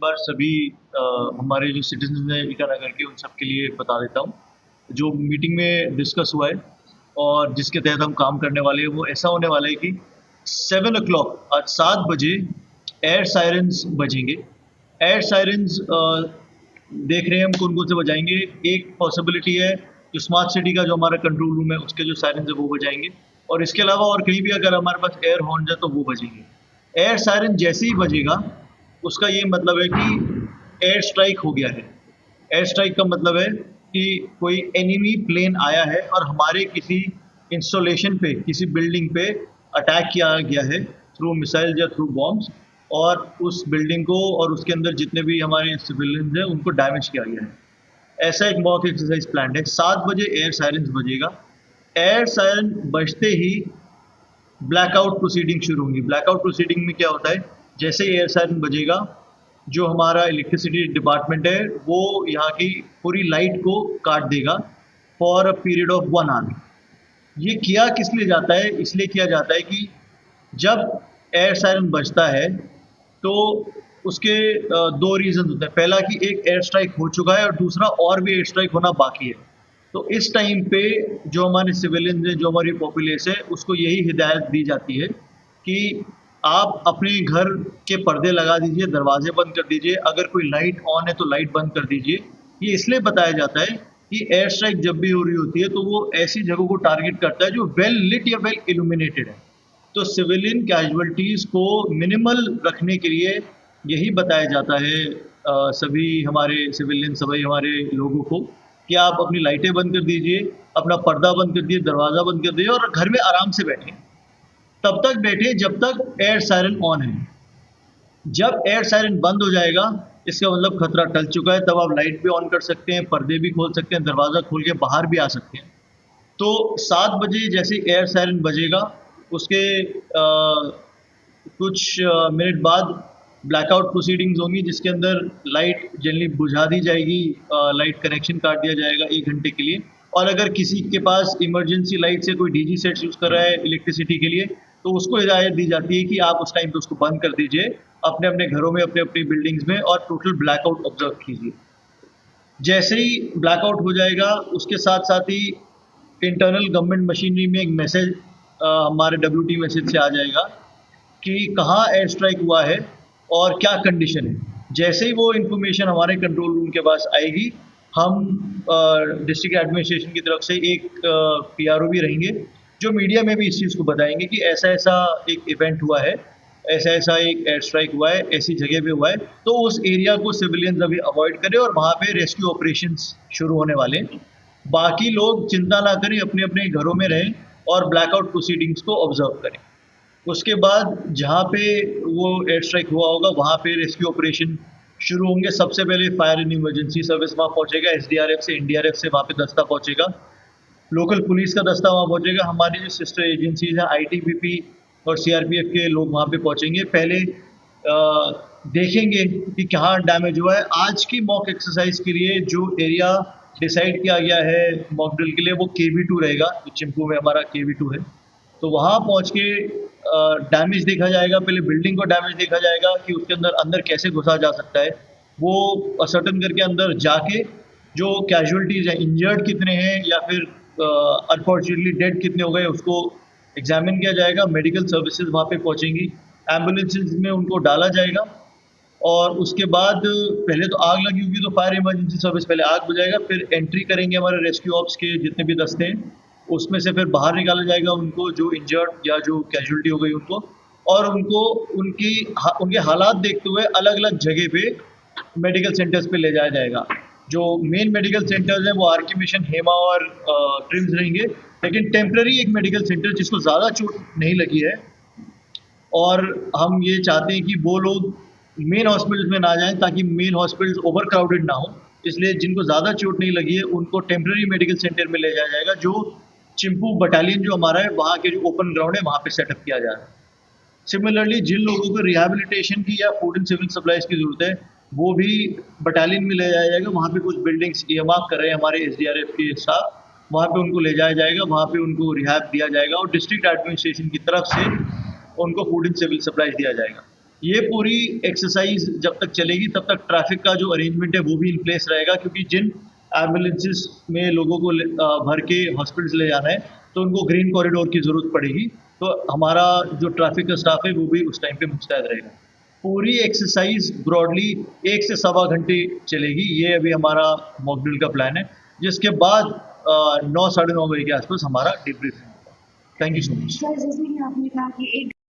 बार सभी हमारे जो सिटीजन हैं इकट्ठा करके उन सब के लिए बता देता हूँ जो मीटिंग में डिस्कस हुआ है और जिसके तहत हम काम करने वाले हैं। वो ऐसा होने वाला है कि 7 o'clock आज 7 बजे एयर सायरन्स बजेंगे। एयर सायरन्स देख रहे हैं हम कौन कौन से बजाएंगे। एक पॉसिबिलिटी है जो स्मार्ट सिटी का जो हमारा कंट्रोल रूम है उसके जो सायरन्स है वो बजाएंगे, और इसके अलावा और कहीं भी अगर हमारे पास एयर हॉर्न है तो वो बजेंगे। एयर सायरन जैसे ही बजेगा उसका ये मतलब है कि एयर स्ट्राइक हो गया है। एयर स्ट्राइक का मतलब है कि कोई एनिमी प्लेन आया है और हमारे किसी इंस्टॉलेशन पे, किसी बिल्डिंग पे अटैक किया गया है थ्रू मिसाइल या थ्रू बॉम्ब्स, और उस बिल्डिंग को और उसके अंदर जितने भी हमारे सिविलियंस हैं उनको डैमेज किया गया है। ऐसा एक मॉक एक्सरसाइज प्लान है। 7 बजे एयर सायरन बजेगा। एयर सायरन बजते ही ब्लैकआउट प्रोसीडिंग शुरू होंगी। ब्लैकआउट प्रोसीडिंग में क्या होता है, जैसे एयर सायरन बजेगा जो हमारा इलेक्ट्रिसिटी डिपार्टमेंट है वो यहाँ की पूरी लाइट को काट देगा for a period of 1 hour। ये किया किस लिए जाता है? इसलिए किया जाता है कि जब एयर सायरन बजता है तो उसके 2 रीज़न होते हैं। पहला कि एक एयर स्ट्राइक हो चुका है और दूसरा और भी एयर स्ट्राइक होना बाकी है। तो इस टाइम पे जो हमारे सिविलियंस हैं, जो हमारी पॉपुलेशन है, उसको यही हिदायत दी जाती है कि आप अपने घर के पर्दे लगा दीजिए, दरवाजे बंद कर दीजिए, अगर कोई लाइट ऑन है तो लाइट बंद कर दीजिए। ये इसलिए बताया जाता है कि एयर स्ट्राइक जब भी हो रही होती है तो वो ऐसी जगहों को टारगेट करता है जो वेल लिट या वेल इल्यूमिनेटेड है। तो सिविलियन कैजुअलिटीज़ को मिनिमल रखने के लिए यही बताया जाता है सभी हमारे सिविलियन, सभी हमारे लोगों को कि आप अपनी लाइटें बंद कर दीजिए, अपना पर्दा बंद कर दीजिए, दरवाज़ा बंद कर दीजिए और घर में आराम से बैठें। तब तक बैठे जब तक एयर सायरन ऑन है। जब एयर सायरन बंद हो जाएगा इसका मतलब खतरा टल चुका है। तब आप लाइट भी ऑन कर सकते हैं, पर्दे भी खोल सकते हैं, दरवाज़ा खोल के बाहर भी आ सकते हैं। तो 7 बजे जैसे एयर सायरन बजेगा उसके कुछ मिनट बाद ब्लैकआउट प्रोसीडिंग्स होंगी जिसके अंदर लाइट जनरली बुझा दी जाएगी, लाइट कनेक्शन काट दिया जाएगा 1 घंटे के लिए। और अगर किसी के पास इमरजेंसी लाइट से कोई डीजी सेट्स यूज़ कर रहा है इलेक्ट्रिसिटी के लिए तो उसको हिदायत दी जाती है कि आप उस टाइम पे उसको बंद कर दीजिए अपने अपने घरों में, अपने अपनी बिल्डिंग्स में, और टोटल ब्लैकआउट ऑब्जर्व कीजिए। जैसे ही ब्लैकआउट हो जाएगा उसके साथ साथ ही इंटरनल गवर्नमेंट मशीनरी में एक मैसेज हमारे WT मैसेज से आ जाएगा कि कहाँ एयर स्ट्राइक हुआ है और क्या कंडीशन है। जैसे ही वो इन्फॉर्मेशन हमारे कंट्रोल रूम के पास आएगी हम डिस्ट्रिक्ट एडमिनिस्ट्रेशन की तरफ से एक PRO भी रहेंगे जो मीडिया में भी इस चीज़ को बताएंगे कि ऐसा ऐसा एक इवेंट हुआ है, ऐसा ऐसा एक एयर स्ट्राइक हुआ है, ऐसी जगह पे हुआ है। तो उस एरिया को सिविलियंस अभी अवॉइड करें और वहाँ पे रेस्क्यू ऑपरेशंस शुरू होने वाले हैं। बाकी लोग चिंता ना करें, अपने अपने घरों में रहें और ब्लैकआउट प्रोसीडिंग्स को ऑब्जर्व करें। उसके बाद जहाँ पे वो एयर स्ट्राइक हुआ होगा वहाँ पे रेस्क्यू ऑपरेशन शुरू होंगे। सबसे पहले फायर एंड इमरजेंसी सर्विस वहाँ पहुँचेगा, SDRF से NDRF से वहाँ पे दस्ता पहुँचेगा, लोकल पुलिस का दस्ता वहाँ पहुँचेगा, हमारी जो सिस्टर एजेंसीज हैं ITBP और CRPF के लोग वहाँ पे पहुँचेंगे। पहले देखेंगे कि कहाँ डैमेज हुआ है। आज की मॉक एक्सरसाइज के लिए जो एरिया डिसाइड किया गया है मॉक ड्रिल के लिए वो KV2 रहेगा, जो चिंपू में हमारा KV2 है। तो वहाँ पहुँच के डैमेज देखा जाएगा। पहले बिल्डिंग को डैमेज देखा जाएगा कि उसके अंदर कैसे घुसा जा सकता है। वो असर्टन करके अंदर जाके जो कैजुअलिटीज़ हैं, इंजर्ड कितने हैं या फिर अनफॉर्चुनेटली डेड कितने हो गए, उसको एग्जामिन किया जाएगा। मेडिकल सर्विसेज वहाँ पे पहुँचेंगी, एम्बुलेंसेज में उनको डाला जाएगा और उसके बाद पहले तो आग लगी होगी तो फायर इमरजेंसी सर्विस पहले आग बुझाएगा, फिर एंट्री करेंगे हमारे रेस्क्यू ऑप्स के जितने भी दस्ते हैं, उसमें से फिर बाहर निकाला जाएगा उनको जो इंजर्ड या जो कैजुअलिटी हो गई उनको, और उनको उनके हालात देखते हुए अलग अलग जगह पे मेडिकल सेंटर्स पे ले जाया जाएगा। जो मेन मेडिकल सेंटर्स हैं वो RK मिशन, हेमा और ट्रिम्स रहेंगे, लेकिन टेम्पररी एक मेडिकल सेंटर जिसको ज़्यादा चोट नहीं लगी है और हम ये चाहते हैं कि वो लोग मेन हॉस्पिटल्स में ना जाएं ताकि मेन हॉस्पिटल्स ओवर क्राउडेड ना हो, इसलिए जिनको ज़्यादा चोट नहीं लगी है उनको टेम्पररी मेडिकल सेंटर में ले जाया जाएगा जो चिंपू बटालियन जो हमारा है वहाँ के जो ओपन ग्राउंड है वहाँ पे सेटअप किया जा रहा है। सिमिलरली जिन लोगों को रिहेबिलिटेशन की या फूड एंड सिविल सप्लाईज की ज़रूरत है वो भी बटालियन में ले जाया जाएगा। वहाँ पे कुछ बिल्डिंग्स EMARC कर रहे हैं हमारे SDRF के स्टाफ, वहाँ पे उनको ले जाया जाएगा, वहाँ पे उनको रिहैब दिया जाएगा और डिस्ट्रिक्ट एडमिनिस्ट्रेशन की तरफ से उनको फूड एंड सिविल सप्लाईज दिया जाएगा। ये पूरी एक्सरसाइज जब तक चलेगी तब तक ट्रैफिक का जो अरेंजमेंट है वो भी इन प्लेस रहेगा, क्योंकि जिन एम्बुलेंसेस में लोगों को भर के हॉस्पिटल ले जाना है तो उनको ग्रीन कॉरिडोर की ज़रूरत पड़ेगी। तो हमारा जो ट्रैफिक का स्टाफ है वो भी उस टाइम पे मुस्तैद रहेगा। पूरी एक्सरसाइज ब्रॉडली 1 से सवा घंटे चलेगी। ये अभी हमारा मॉक ड्रिल का प्लान है, जिसके बाद 9 साढ़े 9 बजे के आसपास हमारा डिब्रीफिंग होगा। Thank you so much. Sir, जैसे कि आपने कहा कि 1